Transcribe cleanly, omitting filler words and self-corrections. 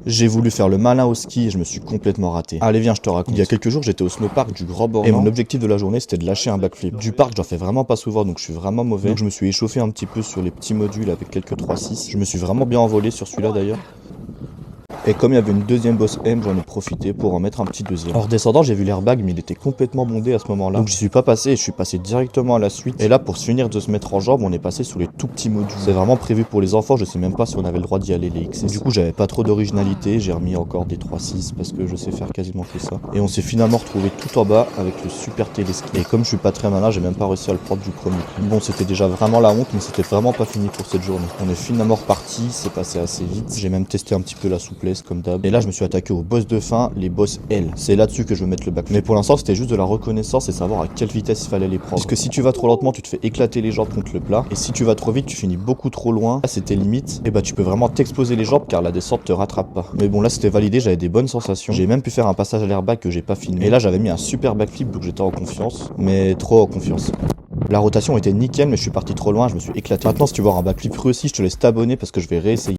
J'ai voulu faire le malin au ski et je me suis complètement raté. Allez viens, je te raconte. Il y a quelques jours, j'étais au snowpark du Grand Bornand et mon objectif de la journée c'était de lâcher un backflip. Du parc, j'en fais vraiment pas souvent donc je suis vraiment mauvais. Donc je me suis échauffé un petit peu sur les petits modules avec quelques 3-6. Je me suis vraiment bien envolé sur celui-là d'ailleurs. Et comme il y avait une deuxième bosse M, j'en ai profité pour en mettre un petit deuxième. En redescendant, j'ai vu l'airbag, mais il était complètement bondé à ce moment-là. Donc j'y suis pas passé et je suis passé directement à la suite. Et là, pour se finir de se mettre en jambe, on est passé sous les tout petits modules. C'est vraiment prévu pour les enfants, je sais même pas si on avait le droit d'y aller, les XS. Du coup, j'avais pas trop d'originalité, j'ai remis encore des 3-6 parce que je sais faire quasiment que ça. Et on s'est finalement retrouvé tout en bas avec le super téléski. Et comme je suis pas très malin, j'ai même pas réussi à le prendre du premier coup. Bon, c'était déjà vraiment la honte, mais c'était vraiment pas fini pour cette journée. On est finalement reparti, c'est passé assez vite. J'ai même testé un petit peu la souplesse comme d'hab. Et là, je me suis attaqué aux boss de fin, les boss L. C'est là-dessus que je veux mettre le backflip. Mais pour l'instant, c'était juste de la reconnaissance et savoir à quelle vitesse il fallait les prendre. Parce que si tu vas trop lentement, tu te fais éclater les jambes contre le plat. Et si tu vas trop vite, tu finis beaucoup trop loin. Là, c'était limite. Et bah, tu peux vraiment t'exploser les jambes car la descente te rattrape pas. Mais bon, là, c'était validé, j'avais des bonnes sensations. J'ai même pu faire un passage à l'airbag que j'ai pas filmé. Et là, j'avais mis un super backflip donc j'étais en confiance. Mais trop en confiance. La rotation était nickel, mais je suis parti trop loin, je me suis éclaté. Maintenant, si tu veux voir un backflip réussi, je te laisse t'abonner parce que je vais réessayer.